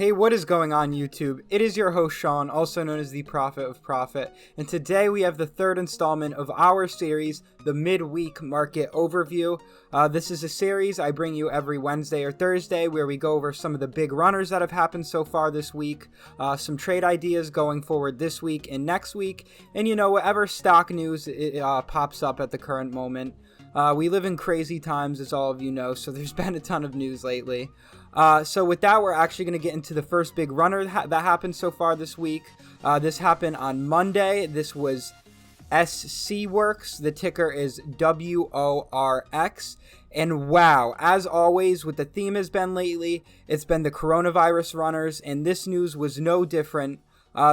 Hey, what is going on YouTube? It is your host Sean, also known as the Prophet of Profit, and today we have the third installment of our series, the Midweek Market Overview. This is a series I bring you every Wednesday or Thursday where we go over some of the big runners that have happened so far this week, some trade ideas going forward this week and next week, and whatever stock news pops up at the current moment. We live in crazy times, as all of you know, so there's been a ton of news lately. So with that, we're actually going to get into the first big runner that happened so far this week. This happened on Monday. This was WORX. The ticker is WORX. And wow, as always, what the theme has been lately, it's been the coronavirus runners, and this news was no different.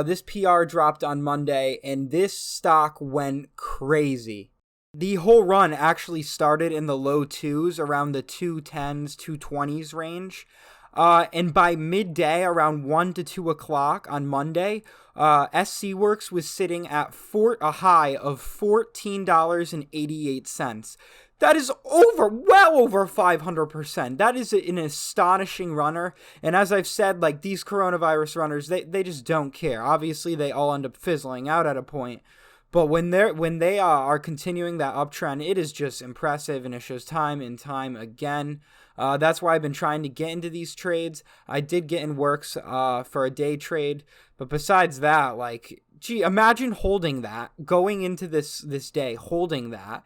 This PR dropped on Monday, and this stock went crazy. The whole run actually started in the low twos, around the 210s, 220s range. And by midday, around 1 to 2 o'clock on Monday, WORX was sitting at a high of $14.88. That is well over 500%. That is an astonishing runner. And as I've said, like these coronavirus runners, they just don't care. Obviously, they all end up fizzling out at a point. But when they are continuing that uptrend, it is just impressive, and it shows time and time again. That's why I've been trying to get into these trades. I did get in WORX for a day trade, but besides that, like, gee, imagine holding that, going into this day, holding that,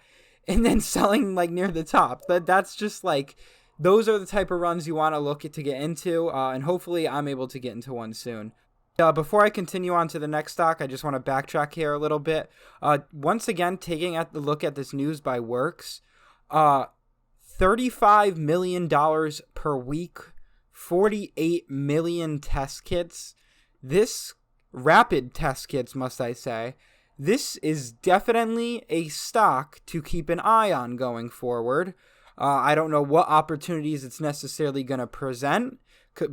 and then selling like near the top. That's just like, those are the type of runs you want to look at to get into, and hopefully I'm able to get into one soon. Before I continue on to the next stock, I just want to backtrack here a little bit. Once again, taking a look at this news by WORX, $35 million per week, 48 million test kits. This rapid test kits, must I say. This is definitely a stock to keep an eye on going forward. I don't know what opportunities it's necessarily going to present.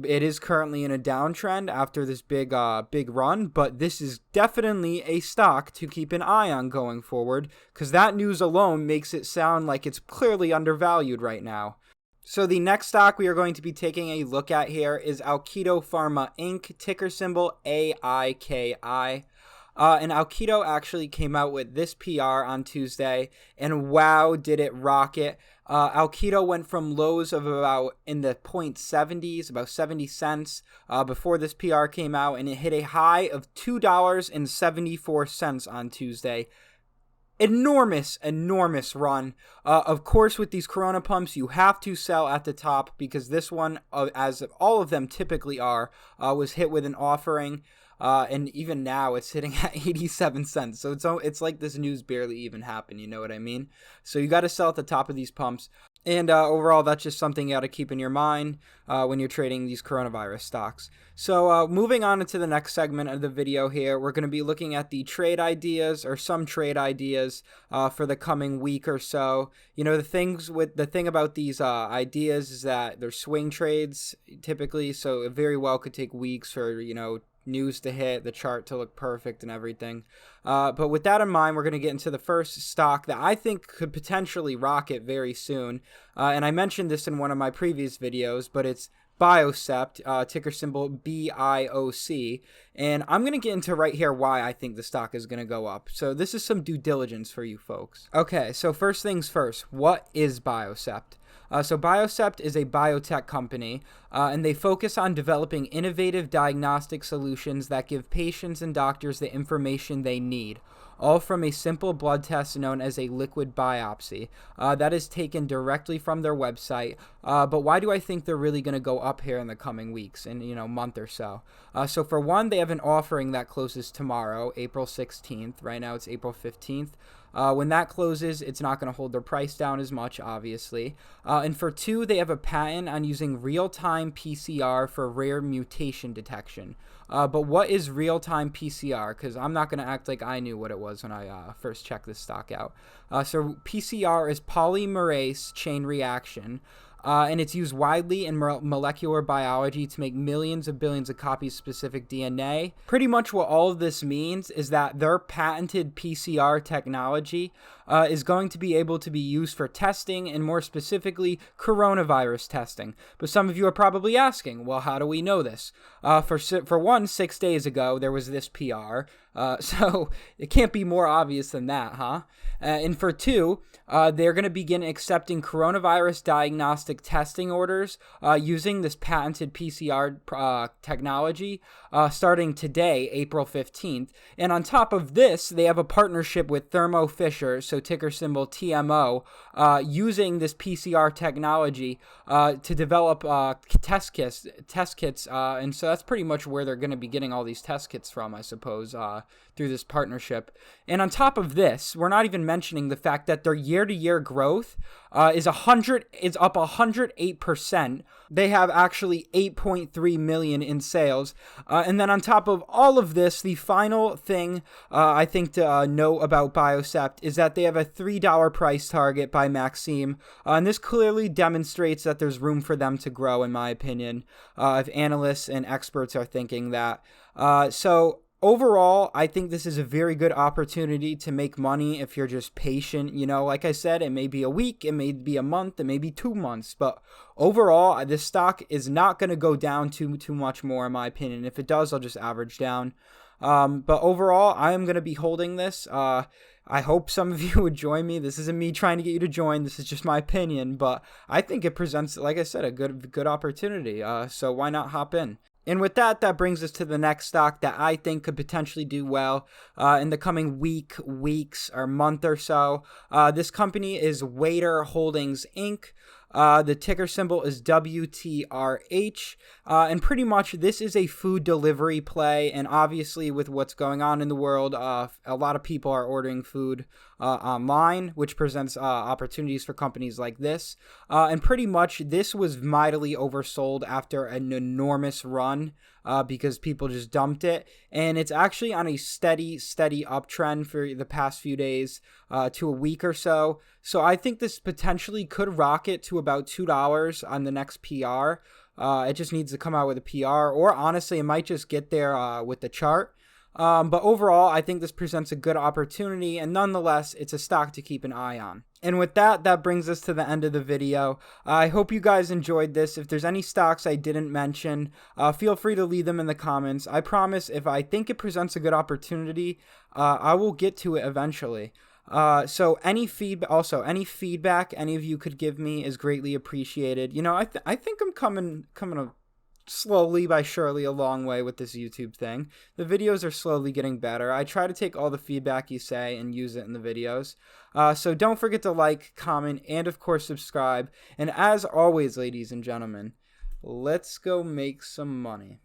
It is currently in a downtrend after this big run, but this is definitely a stock to keep an eye on going forward, because that news alone makes it sound like it's clearly undervalued right now. So the next stock we are going to be taking a look at here is Alkedo Pharma Inc., ticker symbol AIKI. And Alkedo actually came out with this PR on Tuesday, and wow, did it rocket. Alkedo went from lows of about in the 0.70s, about 70 cents before this PR came out, and it hit a high of $2.74 on Tuesday. Enormous run. Of course, with these Corona pumps, you have to sell at the top, because this one, as all of them typically are, was hit with an offering. And even now it's sitting at 87 cents. So it's like this news barely even happened, you know what I mean? So you got to sell at the top of these pumps. And overall, that's just something you got to keep in your mind when you're trading these coronavirus stocks. So moving on into the next segment of the video here, we're going to be looking at the trade ideas, or some trade ideas for the coming week or so. The thing about these ideas is that they're swing trades typically, so it very well could take weeks for, news to hit, the chart to look perfect and everything. But with that in mind, we're going to get into the first stock that I think could potentially rocket very soon. And I mentioned this in one of my previous videos, but it's Sept, ticker symbol BIOC. And I'm going to get into right here why I think the stock is going to go up. So this is some due diligence for you folks. Okay, so first things first, what is Sept? So Sept is a biotech company, and they focus on developing innovative diagnostic solutions that give patients and doctors the information they need, all from a simple blood test known as a liquid biopsy that is taken directly from their website. But why do I think they're really going to go up here in the coming weeks and month or so? So for one, they have an offering that closes tomorrow, April 16th. Right now it's April 15th. When that closes, it's not going to hold their price down as much, obviously. And for two, they have a patent on using real-time PCR for rare mutation detection. But what is real-time PCR? Because I'm not going to act like I knew what it was when I first checked this stock out. So PCR is polymerase chain reaction. and it's used widely in molecular biology to make millions of billions of copies of specific DNA. Pretty much what all of this means is that their patented PCR technology is going to be able to be used for testing, and more specifically, coronavirus testing. But some of you are probably asking, well, how do we know this? For one, 6 days ago, there was this PR, so it can't be more obvious than that, huh? And for two, they're going to begin accepting coronavirus diagnostic testing orders using this patented PCR technology starting today, April 15th. And on top of this, they have a partnership with Thermo Fisher, so ticker symbol TMO, using this PCR technology to develop test kits. And so that's pretty much where they're going to be getting all these test kits from, I suppose, through this partnership. And on top of this, we're not even mentioning the fact that their year-to-year growth is up 108%. They have actually 8.3 million in sales. And then on top of all of this, the final thing I think to know about Sept is that they have a $3 price target by Maxime. And this clearly demonstrates that there's room for them to grow, in my opinion, if analysts and experts are thinking that. So overall, I think this is a very good opportunity to make money if you're just patient. You know, like I said, it may be a week, it may be a month, it may be 2 months. But overall, this stock is not going to go down too much more, in my opinion. If it does, I'll just average down. But overall, I am going to be holding this. I hope some of you would join me. This isn't me trying to get you to join. This is just my opinion. But I think it presents, like I said, a good opportunity. So why not hop in? And with that, that brings us to the next stock that I think could potentially do well in the coming weeks, or month or so. This company is Waiter Holdings, Inc. The ticker symbol is WTRH, and pretty much this is a food delivery play, and obviously with what's going on in the world, a lot of people are ordering food online, which presents opportunities for companies like this, and pretty much this was mightily oversold after an enormous run because people just dumped it, and it's actually on a steady uptrend for the past few days to a week or so. So I think this potentially could rocket to about $2 on the next PR. It just needs to come out with a PR, or honestly, it might just get there with the chart. But overall, I think this presents a good opportunity, and nonetheless, it's a stock to keep an eye on. And with that, that brings us to the end of the video. I hope you guys enjoyed this. If there's any stocks I didn't mention, feel free to leave them in the comments. I promise if I think it presents a good opportunity, I will get to it eventually. So any feedback any of you could give me is greatly appreciated. You know, I think I'm coming slowly by surely a long way with this YouTube thing. The videos are slowly getting better. I try to take all the feedback you say and use it in the videos. So don't forget to like, comment, and of course subscribe. And as always, ladies and gentlemen, let's go make some money.